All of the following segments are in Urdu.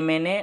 MNA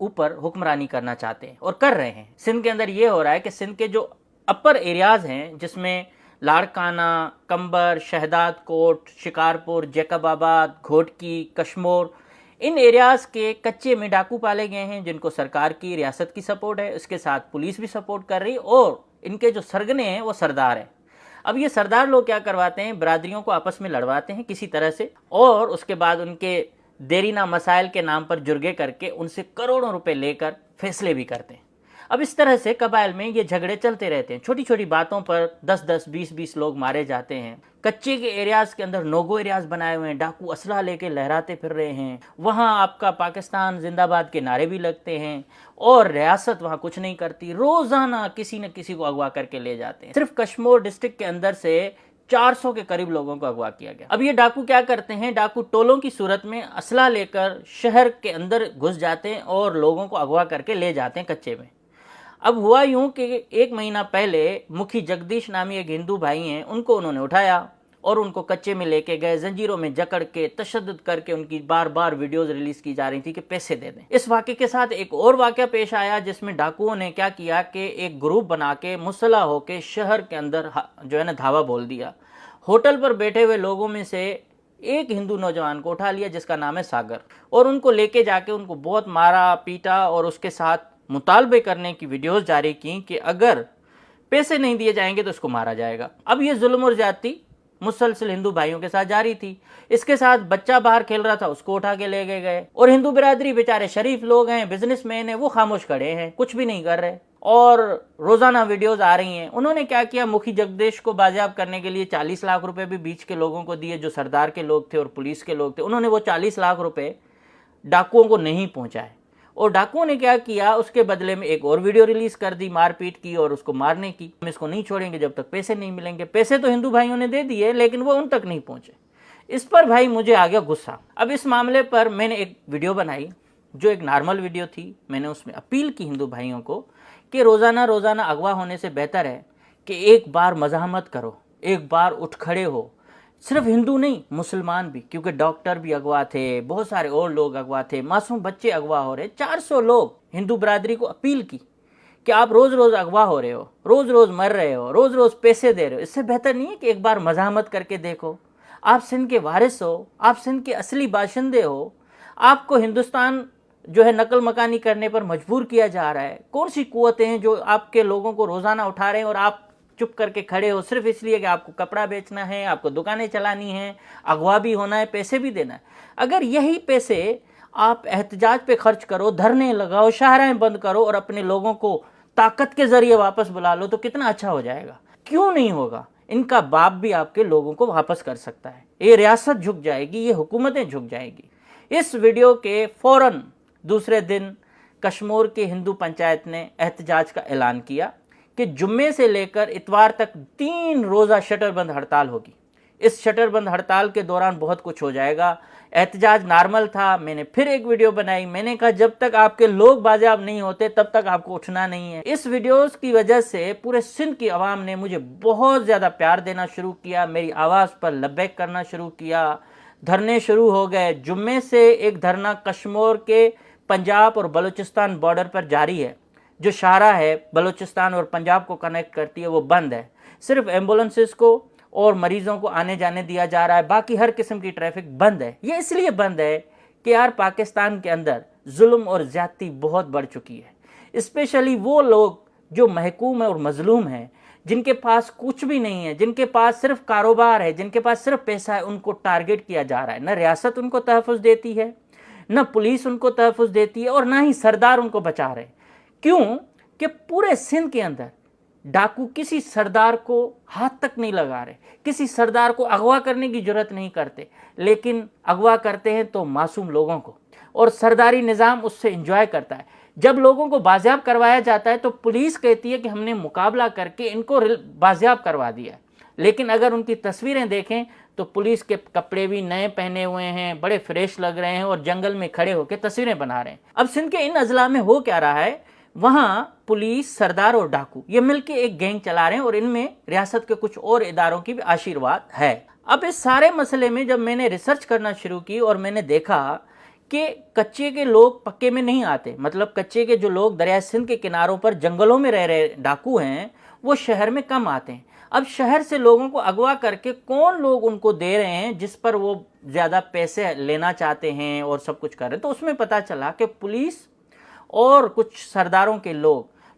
اوپر حکمرانی کرنا چاہتے ہیں اور کر رہے ہیں۔ سندھ کے اندر یہ ہو رہا ہے کہ سندھ کے جو اپر ایریاز ہیں جس میں لاڑکانہ، کمبر، شہداد کوٹ، شکارپور، جیکب آباد، گھوٹکی، کشمور، ان ایریاز کے کچے میں ڈاکو پالے گئے ہیں جن کو سرکار کی، ریاست کی سپورٹ ہے، اس کے ساتھ پولیس بھی سپورٹ کر رہی، اور ان کے جو سرگنے ہیں وہ سردار ہیں۔ اب یہ سردار لوگ کیا کرواتے ہیں، برادریوں کو آپس میں لڑواتے ہیں کسی طرح سے، اور اس کے بعد ان کے دیرینہ مسائل کے نام پر جرگے کر کے ان سے کروڑوں روپے لے کر فیصلے بھی کرتے ہیں۔ اب اس طرح سے قبائل میں یہ جھگڑے چلتے رہتے ہیں، چھوٹی چھوٹی باتوں پر 10 20 لوگ مارے جاتے ہیں۔ کچے کے ایریاز کے اندر نوگو ایریاز بنائے ہوئے ہیں، ڈاکو اسلحہ لے کے لہراتے پھر رہے ہیں، وہاں آپ کا پاکستان زندہ باد کے نعرے بھی لگتے ہیں، اور ریاست وہاں کچھ نہیں کرتی، روزانہ کسی نہ کسی کو اغوا کر کے لے جاتے ہیں۔ صرف کشمور ڈسٹرکٹ کے اندر سے 400 کے قریب لوگوں کو اغوا کیا گیا۔ اب یہ ڈاکو کیا کرتے ہیں، ڈاکو ٹولوں کی صورت میں اسلحہ لے کر شہر کے اندر گھس جاتے ہیں اور لوگوں کو اغوا کر کے لے جاتے ہیں کچے میں۔ اب ہوا یوں کہ 1 مہینہ پہلے مکھی جگدیش نامی ایک ہندو بھائی ہیں، ان کو انہوں نے اٹھایا اور ان کو کچے میں لے کے گئے، زنجیروں میں جکڑ کے تشدد کر کے ان کی بار بار ویڈیوز ریلیز کی جا رہی تھی کہ پیسے دے دیں۔ اس واقعے کے ساتھ ایک اور واقعہ پیش آیا جس میں ڈاکوؤں نے کیا کیا کہ ایک گروپ بنا کے مسلح ہو کے شہر کے اندر جو ہے نا دھاوا بول دیا۔ ہوٹل پر بیٹھے ہوئے لوگوں میں سے ایک ہندو نوجوان کو اٹھا لیا جس کا نام ہے ساگر، اور ان کو لے کے جا کے ان کو بہت مارا پیٹا اور اس کے ساتھ مطالبے کرنے کی ویڈیوز جاری کی کہ اگر پیسے نہیں دیے جائیں گے تو اس کو مارا جائے گا۔ اب یہ ظلم اور زیادتی مسلسل ہندو بھائیوں کے ساتھ جاری تھی۔ اس کے ساتھ بچہ باہر کھیل رہا تھا، اس کو اٹھا کے لے گئے، اور ہندو برادری بیچارے شریف لوگ ہیں، بزنس مین ہیں، وہ خاموش کھڑے ہیں، کچھ بھی نہیں کر رہے، اور روزانہ ویڈیوز آ رہی ہیں۔ انہوں نے کیا کیا، مکھی جگدیش کو بازیاب کرنے کے لیے 40 لاکھ روپے بھی بیچ کے لوگوں کو دیے جو سردار کے لوگ تھے اور پولیس کے لوگ تھے۔ انہوں نے وہ 40 لاکھ روپے ڈاکوؤں کو نہیں پہنچائے، اور ڈاکوؤں نے کیا کیا، اس کے بدلے میں ایک اور ویڈیو ریلیز کر دی مار پیٹ کی اور اس کو مارنے کی۔ ہم اس کو نہیں چھوڑیں گے جب تک پیسے نہیں ملیں گے۔ پیسے تو ہندو بھائیوں نے دے دیے لیکن وہ ان تک نہیں پہنچے۔ اس پر بھائی مجھے آ گیا غصہ۔ اب اس معاملے پر میں نے ایک ویڈیو بنائی جو ایک نارمل ویڈیو تھی۔ میں نے اس میں اپیل کی ہندو بھائیوں کو کہ روزانہ اغوا ہونے سے بہتر ہے کہ ایک بار مزاحمت کرو، ایک بار اٹھ کھڑے ہو۔ صرف ہندو نہیں، مسلمان بھی، کیونکہ ڈاکٹر بھی اغوا تھے، بہت سارے اور لوگ اغوا تھے، معصوم بچے اغوا ہو رہے۔ 400 لوگ ہندو برادری کو اپیل کی کہ آپ روز اغوا ہو رہے ہو، روز مر رہے ہو، روز پیسے دے رہے ہو، اس سے بہتر نہیں ہے کہ ایک بار مزاحمت کر کے دیکھو۔ آپ سندھ کے وارث ہو، آپ سندھ کے اصلی باشندے ہو، آپ کو ہندوستان جو ہے نقل مکانی کرنے پر مجبور کیا جا رہا ہے۔ کون سی قوتیں ہیں جو آپ کے لوگوں کو روزانہ اٹھا رہے ہیں اور آپ چپ کر کے کھڑے ہو صرف اس لیے کہ آپ کو کپڑا بیچنا ہے، آپ کو دکانیں چلانی ہیں، اغوا بھی ہونا ہے، پیسے بھی دینا ہے۔ اگر یہی پیسے آپ احتجاج پہ خرچ کرو، دھرنے لگاؤ، شاہراہیں بند کرو اور اپنے لوگوں کو طاقت کے ذریعے واپس بلا لو تو کتنا اچھا ہو جائے گا۔ کیوں نہیں ہوگا؟ ان کا باپ بھی آپ کے لوگوں کو واپس کر سکتا ہے، یہ ریاست جھک جائے گی، یہ حکومتیں جھک جائیں گی۔ اس ویڈیو کے فوراً دوسرے دن کشمور کے ہندو پنچایت نے احتجاج کا اعلان کیا کہ جمعے سے لے کر اتوار تک 3 روزہ شٹر بند ہڑتال ہوگی۔ اس شٹر بند ہڑتال کے دوران بہت کچھ ہو جائے گا۔ احتجاج نارمل تھا، میں نے پھر ایک ویڈیو بنائی، میں نے کہا جب تک آپ کے لوگ بازیاب نہیں ہوتے تب تک آپ کو اٹھنا نہیں ہے۔ اس ویڈیوز کی وجہ سے پورے سندھ کی عوام نے مجھے بہت زیادہ پیار دینا شروع کیا، میری آواز پر لبیک کرنا شروع کیا، دھرنے شروع ہو گئے۔ جمعے سے ایک دھرنا کشمور کے پنجاب اور بلوچستان بارڈر پر جاری ہے۔ جو شاہراہ ہے بلوچستان اور پنجاب کو کنیکٹ کرتی ہے وہ بند ہے، صرف ایمبولنسز کو اور مریضوں کو آنے جانے دیا جا رہا ہے، باقی ہر قسم کی ٹریفک بند ہے۔ یہ اس لیے بند ہے کہ یار پاکستان کے اندر ظلم اور زیادتی بہت بڑھ چکی ہے، اسپیشلی وہ لوگ جو محکوم اور مظلوم ہیں، جن کے پاس کچھ بھی نہیں ہے، جن کے پاس صرف کاروبار ہے، جن کے پاس صرف پیسہ ہے، ان کو ٹارگٹ کیا جا رہا ہے۔ نہ ریاست ان کو تحفظ دیتی ہے، نہ پولیس ان کو تحفظ دیتی ہے، اور نہ ہی سردار ان کو بچا رہے۔ کیوں کہ پورے سندھ کے اندر ڈاکو کسی سردار کو ہاتھ تک نہیں لگا رہے، کسی سردار کو اغوا کرنے کی جرت نہیں کرتے، لیکن اغوا کرتے ہیں تو معصوم لوگوں کو، اور سرداری نظام اس سے انجوائے کرتا ہے۔ جب لوگوں کو بازیاب کروایا جاتا ہے تو پولیس کہتی ہے کہ ہم نے مقابلہ کر کے ان کو بازیاب کروا دیا، لیکن اگر ان کی تصویریں دیکھیں تو پولیس کے کپڑے بھی نئے پہنے ہوئے ہیں، بڑے فریش لگ رہے ہیں، اور جنگل میں کھڑے ہو کے تصویریں بنا رہے ہیں۔ اب سندھ کے ان اضلاع میں ہو کیا رہا ہے، وہاں پولیس، سردار اور ڈاکو یہ مل کے ایک گینگ چلا رہے ہیں، اور ان میں ریاست کے کچھ اور اداروں کی بھی آشیرواد ہے۔ اب اس سارے مسئلے میں جب میں نے ریسرچ کرنا شروع کی اور میں نے دیکھا کہ کچے کے لوگ پکے میں نہیں آتے، مطلب کچے کے جو لوگ دریائے سندھ کے کناروں پر جنگلوں میں رہ رہے ڈاکو ہیں وہ شہر میں کم آتے ہیں۔ اب شہر سے لوگوں کو اغوا کر کے کون لوگ ان کو دے رہے ہیں جس پر وہ زیادہ پیسے لینا چاہتے ہیں اور سب کچھ کر رہے ہیں، تو اس میں پتہ چلا کہ پولیس اور کچھ سرداروں کے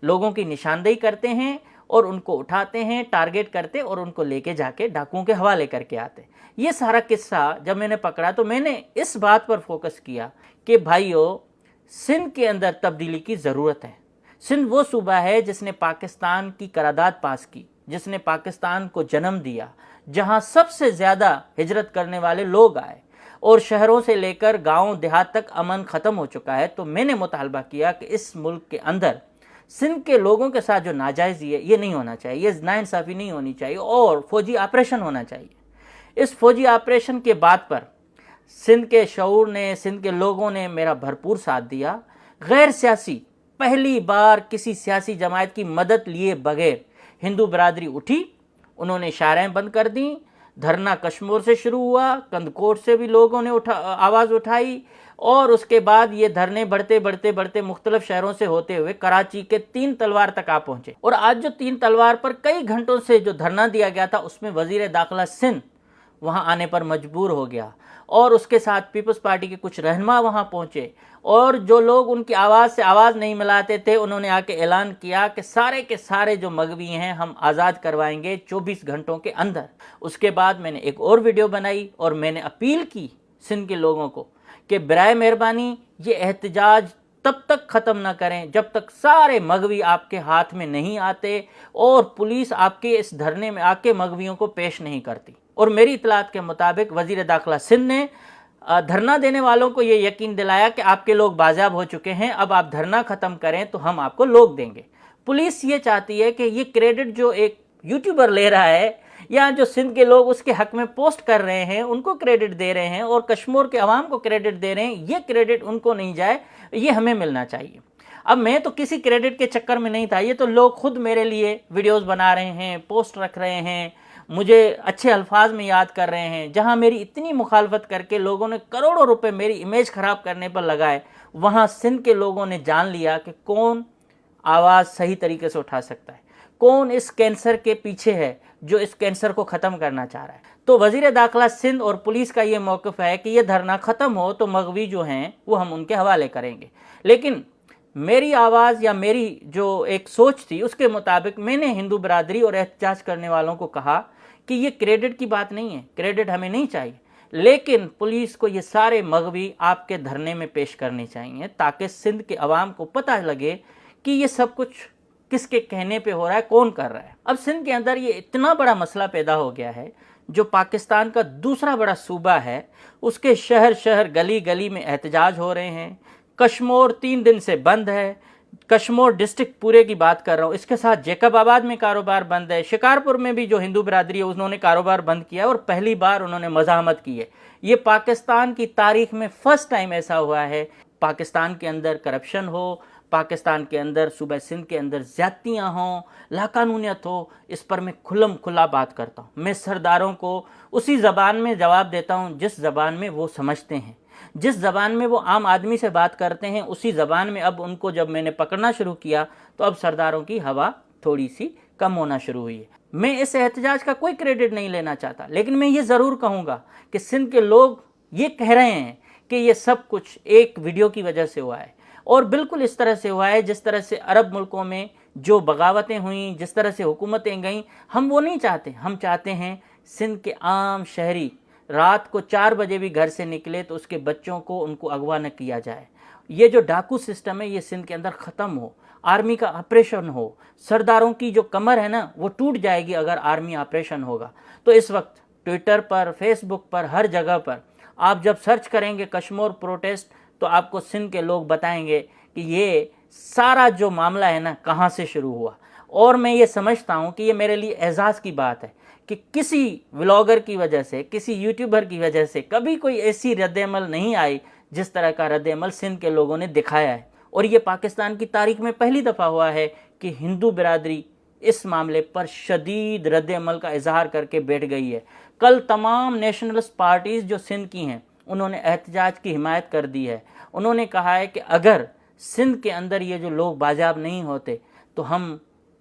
لوگوں کی نشاندہی کرتے ہیں اور ان کو اٹھاتے ہیں، ٹارگیٹ کرتے اور ان کو لے کے جا کے ڈاکوؤں کے حوالے کر کے آتے۔ یہ سارا قصہ جب میں نے پکڑا تو میں نے اس بات پر فوکس کیا کہ بھائیو، سندھ کے اندر تبدیلی کی ضرورت ہے۔ سندھ وہ صوبہ ہے جس نے پاکستان کی قرارداد پاس کی، جس نے پاکستان کو جنم دیا، جہاں سب سے زیادہ ہجرت کرنے والے لوگ آئے اور شہروں سے لے کر گاؤں دیہات تک امن ختم ہو چکا ہے۔ تو میں نے مطالبہ کیا کہ اس ملک کے اندر سندھ کے لوگوں کے ساتھ جو ناجائزی ہے یہ نہیں ہونا چاہیے، یہ ناانصافی نہیں ہونی چاہیے اور فوجی آپریشن ہونا چاہیے۔ اس فوجی آپریشن کے بعد پر سندھ کے شعور نے، سندھ کے لوگوں نے میرا بھرپور ساتھ دیا۔ غیر سیاسی، پہلی بار کسی سیاسی جماعت کی مدد لیے بغیر ہندو برادری اٹھی، انہوں نے شاہراہیں بند کر دیں، دھرنا کشمور سے شروع ہوا، کندکوٹ سے بھی لوگوں نے آواز اٹھائی اور اس کے بعد یہ دھرنے بڑھتے مختلف شہروں سے ہوتے ہوئے کراچی کے 3 تلوار تک آ پہنچے۔ اور آج جو 3 تلوار پر کئی گھنٹوں سے جو دھرنا دیا گیا تھا اس میں وزیر داخلہ سندھ وہاں آنے پر مجبور ہو گیا اور اس کے ساتھ پیپلز پارٹی کے کچھ رہنما وہاں پہنچے اور جو لوگ ان کی آواز سے آواز نہیں ملاتے تھے انہوں نے آ کے اعلان کیا کہ سارے کے سارے جو مغوی ہیں ہم آزاد کروائیں گے 24 گھنٹوں کے اندر۔ اس کے بعد میں نے ایک اور ویڈیو بنائی اور میں نے اپیل کی سندھ کے لوگوں کو کہ برائے مہربانی یہ احتجاج تب تک ختم نہ کریں جب تک سارے مغوی آپ کے ہاتھ میں نہیں آتے اور پولیس آپ کے اس دھرنے میں آ کے مغویوں کو پیش نہیں کرتی۔ اور میری اطلاعات کے مطابق وزیر داخلہ سندھ نے دھرنا دینے والوں کو یہ یقین دلایا کہ آپ کے لوگ بازیاب ہو چکے ہیں، اب آپ دھرنا ختم کریں تو ہم آپ کو لوگ دیں گے۔ پولیس یہ چاہتی ہے کہ یہ کریڈٹ جو ایک یوٹیوبر لے رہا ہے یا جو سندھ کے لوگ اس کے حق میں پوسٹ کر رہے ہیں ان کو کریڈٹ دے رہے ہیں اور کشمور کے عوام کو کریڈٹ دے رہے ہیں، یہ کریڈٹ ان کو نہیں جائے، یہ ہمیں ملنا چاہیے۔ اب میں تو کسی کریڈٹ کے چکر میں نہیں تھا، یہ تو لوگ خود میرے لیے ویڈیوز بنا رہے ہیں، پوسٹ رکھ رہے ہیں، مجھے اچھے الفاظ میں یاد کر رہے ہیں۔ جہاں میری اتنی مخالفت کر کے لوگوں نے کروڑوں روپے میری امیج خراب کرنے پر لگائے، وہاں سندھ کے لوگوں نے جان لیا کہ کون آواز صحیح طریقے سے اٹھا سکتا ہے، کون اس کینسر کے پیچھے ہے جو اس کینسر کو ختم کرنا چاہ رہا ہے۔ تو وزیر داخلہ سندھ اور پولیس کا یہ موقف ہے کہ یہ دھرنا ختم ہو تو مغوی جو ہیں وہ ہم ان کے حوالے کریں گے۔ لیکن میری آواز یا میری جو ایک سوچ تھی اس کے مطابق میں نے ہندو برادری اور احتجاج کرنے والوں کو کہا کہ یہ کریڈٹ کی بات نہیں ہے، کریڈٹ ہمیں نہیں چاہیے، لیکن پولیس کو یہ سارے مغوی آپ کے دھرنے میں پیش کرنے چاہیے تاکہ سندھ کے عوام کو پتہ لگے کہ یہ سب کچھ کس کے کہنے پہ ہو رہا ہے، کون کر رہا ہے۔ اب سندھ کے اندر یہ اتنا بڑا مسئلہ پیدا ہو گیا ہے، جو پاکستان کا دوسرا بڑا صوبہ ہے اس کے شہر شہر گلی گلی میں احتجاج ہو رہے ہیں۔ کشمور 3 دن سے بند ہے، کشمور ڈسٹرکٹ پورے کی بات کر رہا ہوں، اس کے ساتھ جیکب آباد میں کاروبار بند ہے، شکارپور میں بھی جو ہندو برادری ہے انہوں نے کاروبار بند کیا ہے اور پہلی بار انہوں نے مزاحمت کی ہے۔ یہ پاکستان کی تاریخ میں فرسٹ ٹائم ایسا ہوا ہے پاکستان کے اندر کرپشن ہو، پاکستان کے اندر صوبہ سندھ کے اندر زیادتیاں ہوں، لاقانونیت ہو، اس پر میں کھلم کھلا بات کرتا ہوں۔ میں سرداروں کو اسی زبان میں جواب دیتا ہوں جس زبان میں وہ سمجھتے ہیں، جس زبان میں وہ عام آدمی سے بات کرتے ہیں اسی زبان میں اب ان کو جب میں نے پکڑنا شروع کیا تو اب سرداروں کی ہوا تھوڑی سی کم ہونا شروع ہوئی ہے۔ میں اس احتجاج کا کوئی کریڈٹ نہیں لینا چاہتا، لیکن میں یہ ضرور کہوں گا کہ سندھ کے لوگ یہ کہہ رہے ہیں کہ یہ سب کچھ ایک ویڈیو کی وجہ سے ہوا ہے اور بالکل اس طرح سے ہوا ہے جس طرح سے عرب ملکوں میں جو بغاوتیں ہوئیں، جس طرح سے حکومتیں گئیں، ہم وہ نہیں چاہتے۔ ہم چاہتے ہیں سندھ کے عام شہری رات کو 4 بجے بھی گھر سے نکلے تو اس کے بچوں کو ان کو اغوا نہ کیا جائے۔ یہ جو ڈاکو سسٹم ہے یہ سندھ کے اندر ختم ہو، آرمی کا آپریشن ہو، سرداروں کی جو کمر ہے نا وہ ٹوٹ جائے گی اگر آرمی آپریشن ہوگا۔ تو اس وقت ٹویٹر پر، فیس بک پر، ہر جگہ پر آپ جب سرچ کریں گے کشمور پروٹیسٹ تو آپ کو سندھ کے لوگ بتائیں گے کہ یہ سارا جو معاملہ ہے نا کہاں سے شروع ہوا۔ اور میں یہ سمجھتا ہوں کہ یہ میرے لیے اعزاز کی بات ہے کہ کسی ولاگر کی وجہ سے، کسی یوٹیوبر کی وجہ سے کبھی کوئی ایسی رد عمل نہیں آئی جس طرح کا رد عمل سندھ کے لوگوں نے دکھایا ہے۔ اور یہ پاکستان کی تاریخ میں پہلی دفعہ ہوا ہے کہ ہندو برادری اس معاملے پر شدید رد عمل کا اظہار کر کے بیٹھ گئی ہے۔ کل تمام نیشنلسٹ پارٹیز جو سندھ کی ہیں انہوں نے احتجاج کی حمایت کر دی ہے. انہوں نے کہا ہے کہ اگر سندھ کے اندر یہ جو لوگ بازیاب نہیں ہوتے تو ہم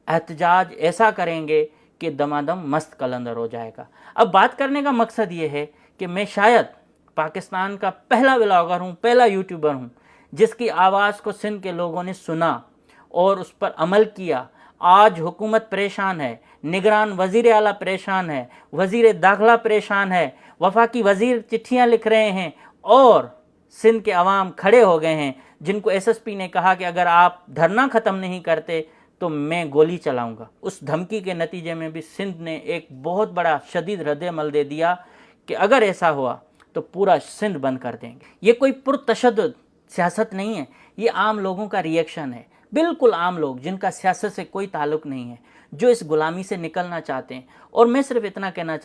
احتجاج ایسا کریں گے کہ دمادم مست قلندر ہو جائے گا. اب بات کرنے کا مقصد یہ ہے کہ میں شاید پاکستان کا پہلا ولاگر ہوں، پہلا یوٹیوبر ہوں جس کی آواز کو سندھ کے لوگوں نے سنا اور اس پر عمل کیا. آج حکومت پریشان ہے، نگران وزیر اعلیٰ پریشان ہے، وزیر داخلہ پریشان ہے، وفاقی وزیر چٹھیاں لکھ رہے ہیں اور سندھ کے عوام کھڑے ہو گئے ہیں جن کو ایس ایس پی نے کہا کہ اگر آپ دھرنا ختم نہیں کرتے تو میں گولی چلاؤں گا. اس دھمکی کے نتیجے میں بھی سندھ نے ایک بہت بڑا شدید رد عمل دے دیا کہ اگر ایسا ہوا تو پورا سندھ بند کر دیں گے. یہ کوئی پرتشدد سیاست نہیں ہے، یہ عام لوگوں کا ریئیکشن ہے، بالکل عام لوگ جن کا سیاست سے کوئی تعلق نہیں ہے، جو اس غلامی سے نکلنا چاہتے ہیں. اور میں صرف اتنا کہنا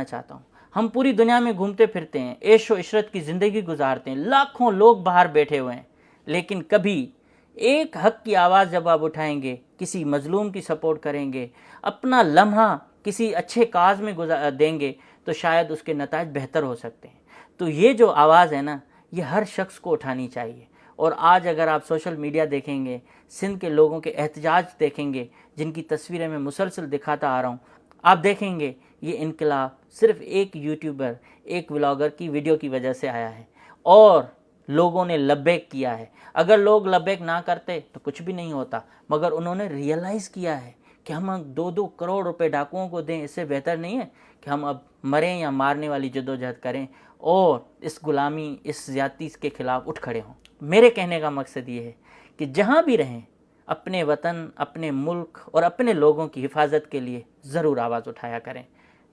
چاہتا ہوں ہم پوری دنیا میں گھومتے پھرتے ہیں، عیش و عشرت کی زندگی گزارتے ہیں، لاکھوں لوگ باہر بیٹھے ہوئے ہیں، لیکن کبھی ایک حق کی آواز جب آپ اٹھائیں گے، کسی مظلوم کی سپورٹ کریں گے، اپنا لمحہ کسی اچھے کاز میں دیں گے تو شاید اس کے نتائج بہتر ہو سکتے ہیں. تو یہ جو آواز ہے نا، یہ ہر شخص کو اٹھانی چاہیے. اور آج اگر آپ سوشل میڈیا دیکھیں گے، سندھ کے لوگوں کے احتجاج دیکھیں گے جن کی تصویریں میں مسلسل دکھاتا آ رہا ہوں، آپ دیکھیں گے یہ انقلاب صرف ایک یوٹیوبر، ایک ولاگر کی ویڈیو کی وجہ سے آیا ہے اور لوگوں نے لبیک کیا ہے. اگر لوگ لبیک نہ کرتے تو کچھ بھی نہیں ہوتا، مگر انہوں نے ریئلائز کیا ہے کہ ہم 2-2 کروڑ روپے ڈاکوؤں کو دیں، اس سے بہتر نہیں ہے کہ ہم اب مریں یا مارنے والی جدوجہد کریں اور اس غلامی، اس زیادتی کے خلاف اٹھ کھڑے ہوں. میرے کہنے کا مقصد یہ ہے کہ جہاں بھی رہیں اپنے وطن، اپنے ملک اور اپنے لوگوں کی حفاظت کے لیے ضرور آواز اٹھایا کریں.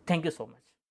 Thank you so much.